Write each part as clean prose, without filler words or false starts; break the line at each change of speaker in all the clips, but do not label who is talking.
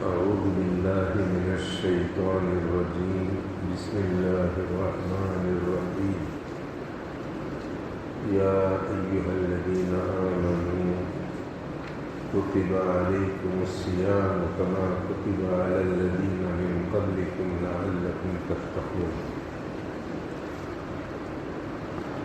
أعوذ بالله من الشيطان الرجيم. بسم الله الرحمن الرحيم. يا أيها الذين آمنوا كتب عليكم الصيام كما كتب على الذين من قبلكم لعلكم تتقون.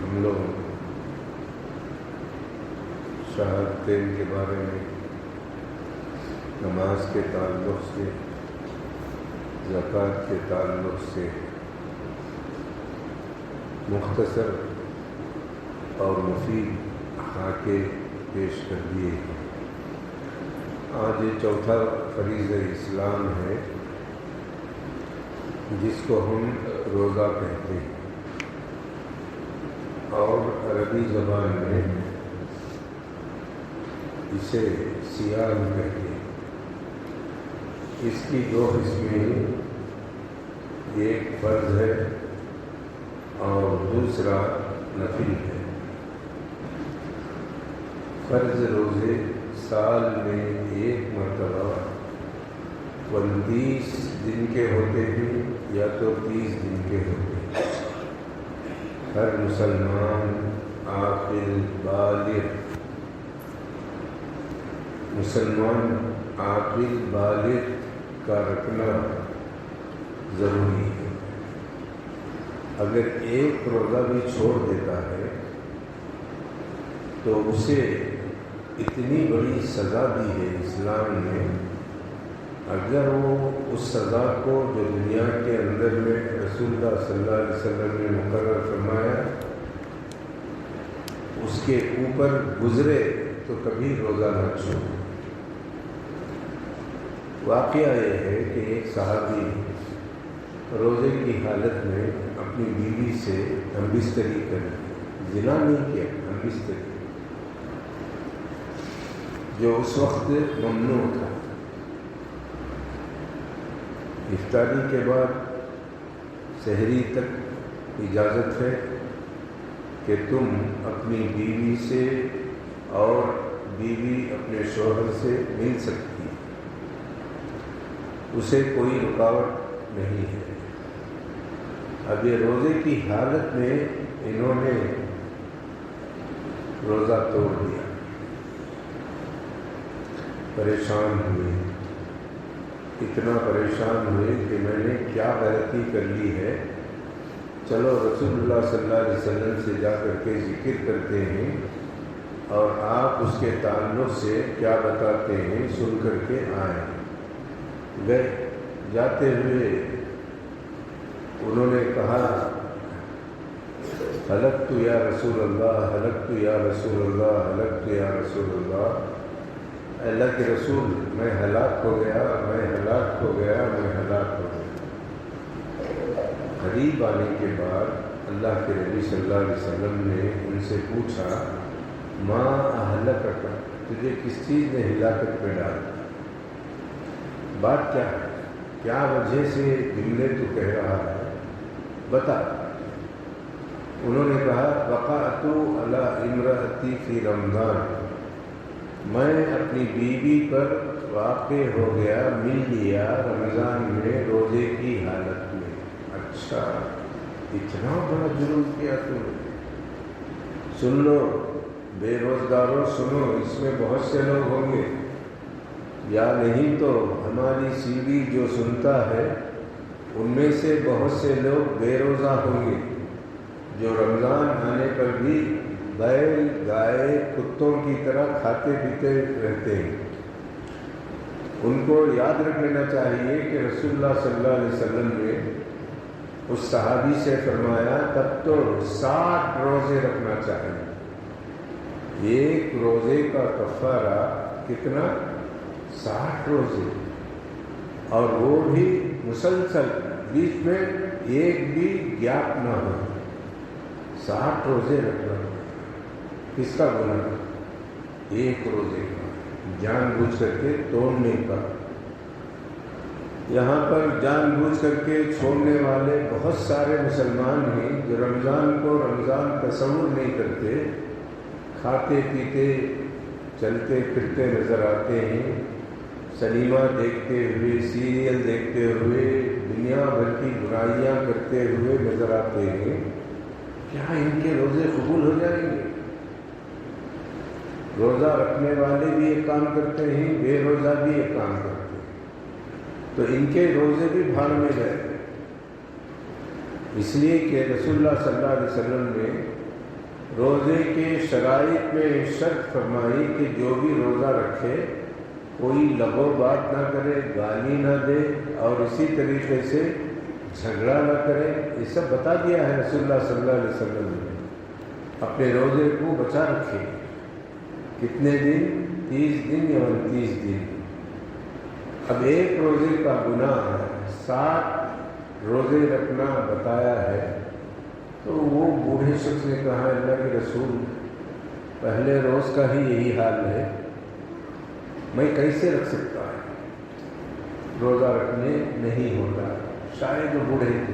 ہم لوگ شہادتین کے بارے میں، نماز کے تعلق سے، زکوٰۃ کے تعلق سے مختصر اور مفید خاکے پیش کر دیے ہیں. آج یہ چوتھا فریضہ اسلام ہے جس کو ہم روزہ کہتے ہیں، اور عربی زبان میں اسے صیام کہتے ہیں. اس کی دو قسمیں، ایک فرض ہے اور دوسرا نفل ہے. فرض روزے سال میں ایک مرتبہ 29 دن کے ہوتے ہیں یا تو 30 دن کے ہوتے ہیں. ہر مسلمان عاقل بالغ کا رکھنا ضروری ہے. اگر ایک روزہ بھی چھوڑ دیتا ہے تو اسے اتنی بڑی سزا دی ہے اسلام نے. اگر وہ اس سزا کو جو دنیا کے اندر میں رسول اللہ صلی اللہ علیہ وسلم نے مقرر فرمایا اس کے اوپر گزرے تو کبھی روزہ نہ چھوڑے. واقعہ یہ ہے کہ ایک صحابی روزے کی حالت میں اپنی بیوی سے ہمبستری کر لی. زنا نہیں کیا، ہمبستری، جو اس وقت ممنوع تھا. افطاری کے بعد سحری تک اجازت ہے کہ تم اپنی بیوی سے اور بیوی اپنے شوہر سے مل سکتی ہے، اسے کوئی رکاوٹ نہیں ہے. اب یہ روزے کی حالت میں انہوں نے روزہ توڑ دیا. پریشان ہوئے، اتنا پریشان ہوئے کہ میں نے کیا غلطی کر لی ہے. چلو رسول اللہ صلی اللہ علیہ وسلم سے جا کر کے ذکر کرتے ہیں اور آپ اس کے تعلق سے کیا بتاتے ہیں سن کر کے آئیں. گئے، جاتے ہوئے انہوں نے کہا ہلکت یا رسول اللہ، ہلکت یا رسول اللہ، ہلکت یا رسول اللہ. اللہ کے رسول، میں ہلاک ہو گیا، میں ہلاک ہو گیا، میں ہلاک ہو گیا. قریب آنے کے بعد اللہ کے نبی صلی اللہ علیہ وسلم نے ان سے پوچھا ما اہلکک، تجھے کس چیز نے ہلاکت میں ڈالا؟ بات کیا ہے؟ کیا وجہ سے جملے تو کہہ رہا ہے، بتا. انہوں نے کہا وقعت علی امرأتی فی رمضان، میں اپنی بیوی پر واقع ہو گیا، مل لیا رمضان میں روزے کی حالت میں. اچھا، اتنا بڑا جرم کیا تم نے. سن لو بے روزگاروں، سنو، اس میں بہت سے لوگ ہوں گے، یا نہیں تو ہماری سی ڈی جو سنتا ہے ان میں سے بہت سے لوگ بے روزہ ہوں گے جو رمضان آنے پر بھی بیل، گائے، کتوں کی طرح کھاتے پیتے رہتے ہیں. ان کو یاد رکھ لینا چاہیے کہ رسول اللہ صلی اللہ علیہ وسلم نے اس صحابی سے فرمایا تب تو 60 روزے رکھنا چاہیے. ایک روزے کا کفارہ کتنا؟ 60 روزے، اور وہ بھی مسلسل، بیچ میں ایک بھی گیپ نہ ہو. 60 روزے رکھنا کس کا گناہ؟ ایک روزے کا، جان بوجھ کر کے توڑنے کا. یہاں پر جان بوجھ کر کے چھوڑنے والے بہت سارے مسلمان ہیں جو رمضان کو رمضان تصور نہیں کرتے، کھاتے پیتے چلتے پھرتے نظر آتے ہیں. سنیما دیکھتے ہوئے، سیریل دیکھتے ہوئے، دنیا بھر کی برائیاں کرتے ہوئے نظر آتے ہیں، کیا ان کے روزے قبول ہو جائیں گے؟ روزہ رکھنے والے بھی یہ کام کرتے ہیں، بے روزہ بھی یہ کام کرتے ہیں، تو ان کے روزے بھی بھاڑ میں جائیں گے۔ اس لیے کہ رسول اللہ صلی اللہ علیہ وسلم نے روزے کے شرائط میں شرط فرمائی کہ جو بھی روزہ رکھے کوئی لغو بات نہ کرے، گالی نہ دے، اور اسی طریقے سے جھگڑا نہ کرے۔ یہ سب بتا دیا ہے رسول اللہ صلی اللہ علیہ وسلم نے۔ اپنے روزے کو بچا رکھے۔ کتنے دن؟ 30 دن یا 29 دن۔ اب ایک روزے کا گناہ 7 روزے رکھنا بتایا ہے، تو وہ بوڑھے شخص نے کہا، اللہ کے رسول پہلے روز کا ہی یہی حال ہے، میں کیسے رکھ سکتا ہے؟ روزہ رکھنے نہیں ہوتا۔ شاید وہ بوڑھے تھے۔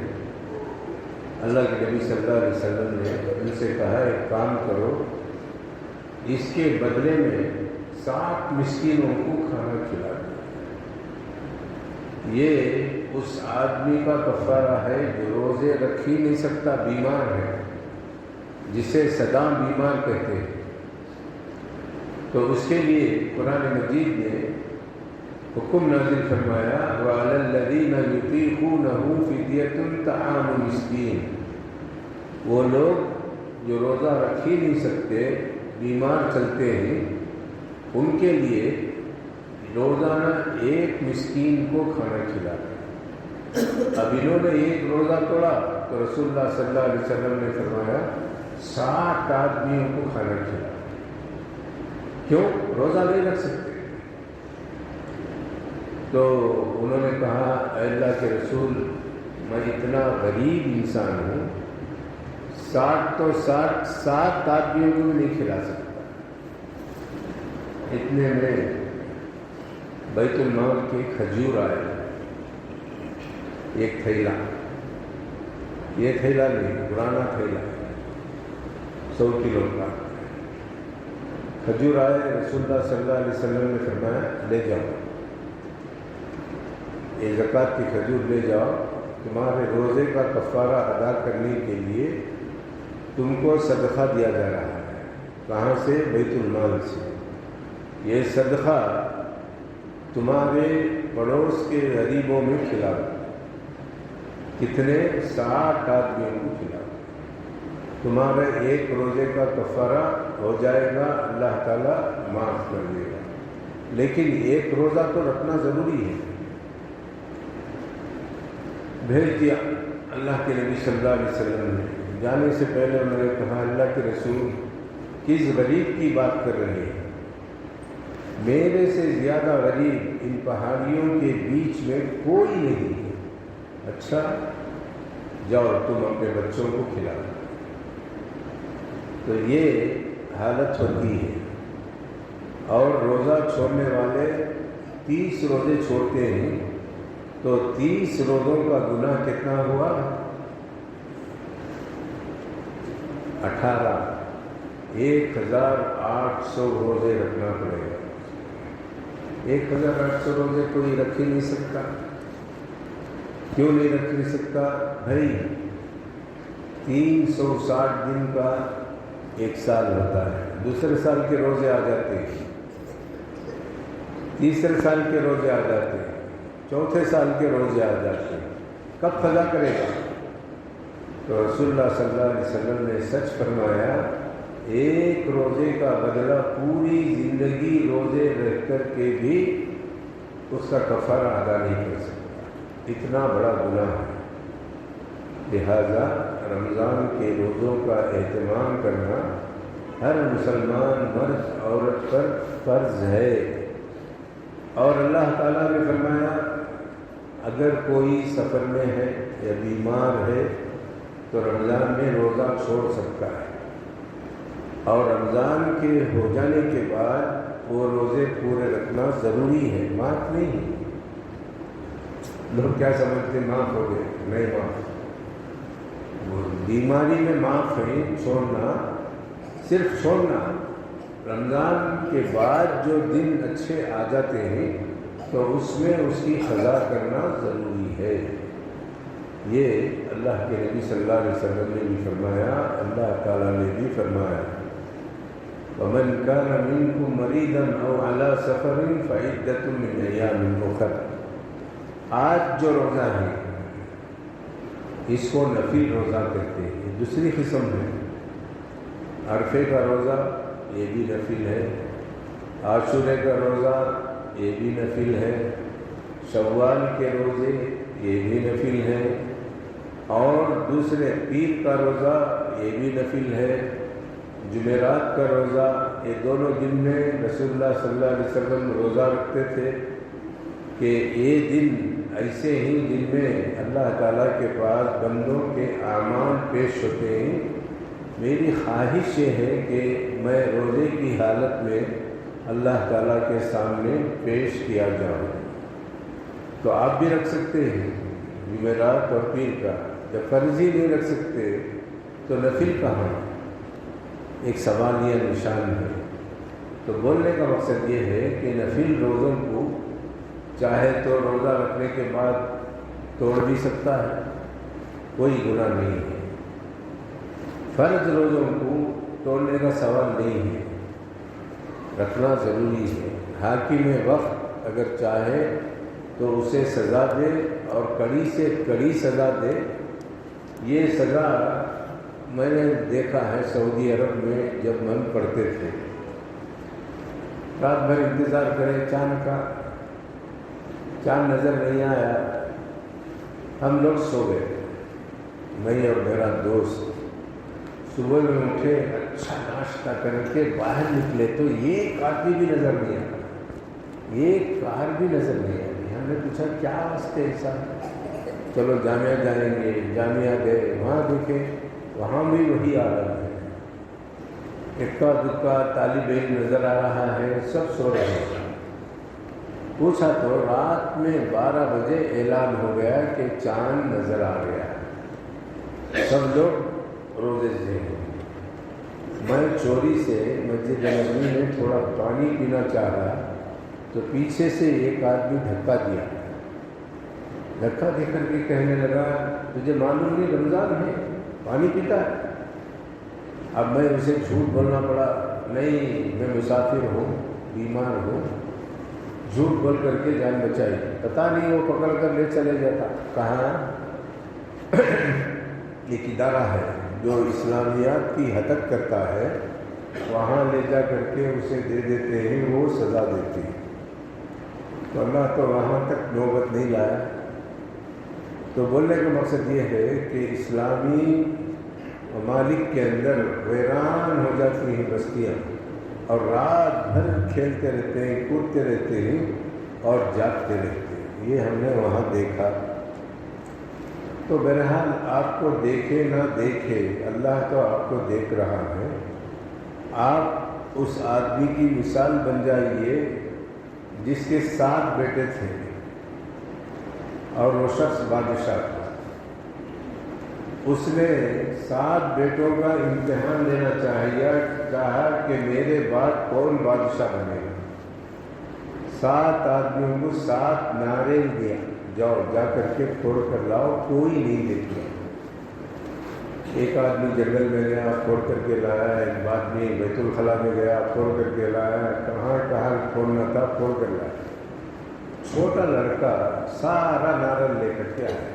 اللہ کے نبی صلی اللہ علیہ وسلم نے ان سے کہا، ایک کام کرو، اس کے بدلے میں 7 مسکینوں کو کھانا کھلا دو۔ یہ اس آدمی کا کفارہ ہے جو روزے رکھ ہی نہیں سکتا، بیمار ہے، جسے صدام بیمار کہتے ہیں۔ تو اس کے لیے قرآن مجید نے حکم نازل فرمایا، وَعَلَى الَّذِينَ يُطِيقُونَهُ فِدْيَةٌ طَعَامُ مِسْكِينٍ، وہ لوگ جو روزہ رکھ ہی نہیں سکتے، بیمار چلتے ہیں، ان کے لیے روزانہ 1 مسکین کو کھانا کھلانا۔ اب انہوں نے ایک روزہ توڑا تو رسول اللہ صلی اللہ علیہ وسلم نے فرمایا 60 آدمیوں کو کھانا کھلانا۔ کیوں؟ روزہ نہیں رکھ سکتے۔ تو انہوں نے کہا، اے اللہ کے رسول، میں اتنا غریب انسان ہوں، 60 تو 7 آدمیوں کو بھی نہیں کھلا سکتا۔ اتنے میں بیت المال کے کھجور آئے، ایک تھیلا، یہ تھیلا نہیں، پرانا تھیلا 100 کلو کا کھجور آئے۔ رسول اللہ صلی اللہ علیہ وسلم نے فرمایا، لے جاؤ، یہ زکوٰۃ کی کھجور لے جاؤ، تمہارے روزے کا کفارہ ادا کرنے کے لیے تم کو صدقہ دیا جا رہا ہے۔ کہاں سے؟ بیت المال سے۔ یہ صدقہ تمہارے پڑوس کے غریبوں میں کھلاؤ۔ کتنے؟ 60 آدمیوں کو کھلاؤ۔ تمہارے ایک روزے کا کفارہ ہو جائے گا، اللہ تعالیٰ معاف کر دے گا۔ لیکن ایک روزہ تو رکھنا ضروری ہے۔ بھیج دیا اللہ کے نبی صلی اللہ علیہ وسلم نے۔ جانے سے پہلے انہوں نے کہا، اللہ کے رسول کس غریب کی بات کر رہے ہیں؟ میرے سے زیادہ غریب ان پہاڑیوں کے بیچ میں کوئی نہیں ہے۔ اچھا، جاؤ تم اپنے بچوں کو کھلاؤ۔ تو یہ حالت ہوتی ہے۔ اور روزہ چھوڑنے والے 30 روزے چھوڑتے ہیں، تو 30 روزوں کا گناہ کتنا ہوا؟ 18۔ 1800 روزے رکھنا پڑے گا۔ 1800 روزے کوئی رکھ ہی نہیں سکتا۔ کیوں نہیں رکھ نہیں سکتا؟ بھائی 360 دن کا ایک سال ہوتا ہے، دوسرے سال کے روزے آ جاتے ہیں، تیسرے سال کے روزے آ جاتے ہیں، چوتھے سال کے روزے آ جاتے ہیں، کب قضا کرے گا؟ تو رسول اللہ صلی اللہ علیہ وسلم نے سچ فرمایا، ایک روزے کا بدلہ پوری زندگی روزے رہ کر کے بھی اس کا کفارہ ادا نہیں کر سکتا، اتنا بڑا گناہ ہے۔ لہذا رمضان کے روزوں کا اہتمام کرنا ہر مسلمان مرد عورت پر فرض ہے۔ اور اللہ تعالیٰ نے فرمایا، اگر کوئی سفر میں ہے یا بیمار ہے تو رمضان میں روزہ چھوڑ سکتا ہے، اور رمضان کے ہو جانے کے بعد وہ روزے پورے رکھنا ضروری ہے، معاف نہیں ہے۔ لوگ کیا سمجھتے ہیں معاف ہو گئے؟ نہیں معاف۔ وہ بیماری میں معاف ہے چھوڑنا، صرف چھوڑنا۔ رمضان کے بعد جو دن اچھے آ جاتے ہیں تو اس میں اس کی قضا کرنا ضروری ہے۔ یہ اللہ کے نبی صلی اللہ علیہ وسلم نے بھی فرمایا، اللہ تعالیٰ نے بھی فرمایا، وَمَنْ كَانَ مِنْكُمْ مَرِيضًا أَوْ عَلَى سَفَرٍ فَعِدَّةٌ مِّنْ أَيَّامٍ أُخَرَ۔ آج جو روزہ ہے اس کو نفل روزہ کہتے ہیں، دوسری قسم ہے۔ عرفے کا روزہ یہ بھی نفل ہے، عاشورے کا روزہ یہ بھی نفل ہے، شوال کے روزے یہ بھی نفل ہے، اور دوسرے پیر کا روزہ یہ بھی نفل ہے، جمعرات کا روزہ، یہ دونوں دن میں رسول اللہ صلی اللہ علیہ وسلم روزہ رکھتے تھے کہ یہ دن ایسے ہی جن میں اللہ تعالیٰ کے پاس بندوں کے اعمال پیش ہوتے ہیں۔ میری خواہش یہ ہے کہ میں روزے کی حالت میں اللہ تعالیٰ کے سامنے پیش کیا جاؤں۔ تو آپ بھی رکھ سکتے ہیں جمعرات اور پیر کا، جب فرضی نہیں رکھ سکتے تو نفل کہاں؟ ایک سوالیہ نشان ہے۔ تو بولنے کا مقصد یہ ہے کہ نفل روزوں کو چاہے تو روزہ رکھنے کے بعد توڑ بھی سکتا ہے، کوئی گناہ نہیں ہے۔ فرض روزوں کو توڑنے کا سوال نہیں ہے، رکھنا ضروری ہے۔ حاکم وقت اگر چاہے تو اسے سزا دے اور کڑی سے کڑی سزا دے۔ یہ سزا میں نے دیکھا ہے سعودی عرب میں، جب ہم پڑھتے تھے رات بھر انتظار کرے چاند کا، چاند نظر نہیں آیا، ہم لوگ سو گئے، میں اور میرا دوست۔ صبح میں اٹھے، اچھا ناشتہ کر کے باہر نکلے تو ایک آدمی بھی نظر نہیں آیا، ایک کار بھی نظر نہیں آئی۔ ہم نے پوچھا کیا واسطے ایسا؟ چلو جامعہ جائیں گے، جامعہ گئے، وہاں دیکھے وہاں بھی وہی عالم ہے، اکا دکا طالب علم نظر آ رہا ہے، سب سو رہے ہیں۔ پوچھا تو رات میں 12 بجے اعلان ہو گیا کہ چاند نظر آ گیا، سب لوگ روزے سے ہیں۔ میں چوری سے مسجد نبوی میں تھوڑا پانی پینا چاہ رہا تو پیچھے سے ایک آدمی دھکا دیا، دھکا دے کر کے کہنے لگا تجھے معلوم نہیں رمضان ہے پانی پیتا ہے؟ اب میں اسے جھوٹ بولنا پڑا، نہیں میں مسافر ہوں، بیمار ہوں، جھوٹ بول کر کے جان بچائی۔ پتہ نہیں وہ پکڑ کر لے چلے جاتا کہاں؟ ایک ادارہ ہے جو اسلامیات کی ہتک کرتا ہے، وہاں لے جا کر کے اسے دے دیتے ہیں، وہ سزا دیتی ہے۔ تو اللہ تو وہاں تک نوبت نہیں لایا۔ تو بولنے کا مقصد یہ ہے کہ اسلامی ممالک کے اندر ویران ہو جاتی ہیں بستیاں، اور رات بھر کھیلتے رہتے ہیں، کودتے رہتے ہیں اور جاگتے رہتے ہیں۔ یہ ہم نے وہاں دیکھا۔ تو بہرحال آپ کو دیکھے نہ دیکھے، اللہ تو آپ کو دیکھ رہا ہے۔ آپ اس آدمی کی مثال بن جائیے جس کے 7 بیٹے تھے اور وہ شخص بادشاہ تھا۔ اس نے 7 بیٹوں کا امتحان لینا چاہا کہ میرے بعد کون بادشاہ بنے گا۔ 7 آدمیوں کو 7 نعرے دیا، جاؤ جا کر کے پھوڑ کر لاؤ، کوئی نہیں دیکھا۔ ایک آدمی جنگل میں گیا، پھوڑ کر کے لایا، ایک آدمی بیت الخلا میں گیا، پھوڑ کر کے لایا، کہاں کہاں پھوڑنا تھا پھوڑ کر لایا۔ چھوٹا لڑکا سارا نارن لے کر کے آیا۔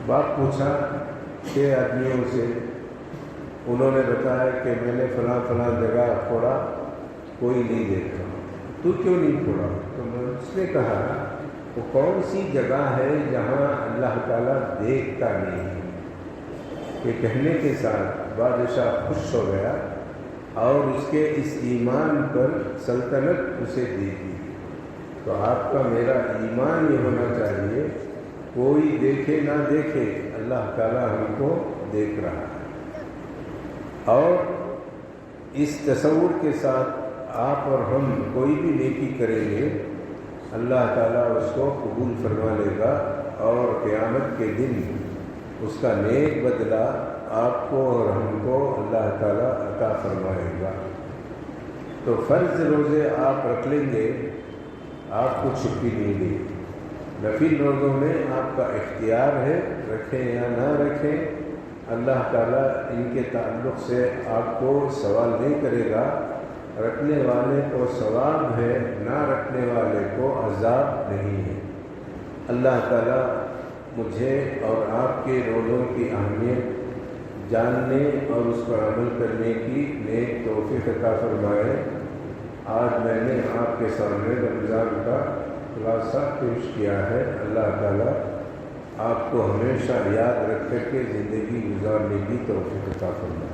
باپ پوچھا 6 آدمیوں سے، انہوں نے بتایا کہ میں نے فلاں فلاں جگہ پھوڑا، کوئی نہیں دیکھا، تو کیوں نہیں پھوڑا؟ تو اس نے کہا وہ کون سی جگہ ہے جہاں اللہ تعالیٰ دیکھتا نہیں ہے؟ یہ کہنے کے ساتھ بادشاہ خوش ہو گیا اور اس کے اس ایمان پر سلطنت اسے دے دی۔ تو آپ کا میرا ایمان یہ ہونا چاہیے، کوئی دیکھے نہ دیکھے اللہ تعالیٰ ہم کو دیکھ رہا ہے۔ اور اس تصور کے ساتھ آپ اور ہم کوئی بھی نیکی کریں گے، اللہ تعالیٰ اس کو قبول فرما لے گا اور قیامت کے دن اس کا نیک بدلہ آپ کو اور ہم کو اللہ تعالیٰ عطا فرمائے گا۔ تو فرض روزے آپ رکھ لیں گے، آپ کو چھٹی نہیں دی۔ نفل روزوں میں آپ کا اختیار ہے، رکھیں یا نہ رکھیں۔ اللہ تعالیٰ ان کے تعلق سے آپ کو سوال نہیں کرے گا۔ رکھنے والے کو ثواب ہے، نہ رکھنے والے کو عذاب نہیں ہے۔ اللہ تعالیٰ مجھے اور آپ کے روزوں کی اہمیت جاننے اور اس پر عمل کرنے کی نیک توفیق عطا فرمائے۔ آج میں نے آپ کے سامنے رمضان کا خلاصہ پیش کیا ہے۔ اللہ تعالیٰ آپ کو ہمیشہ یاد رکھ کر کے زندگی گزارنے کی توفیق عطا فرمائے۔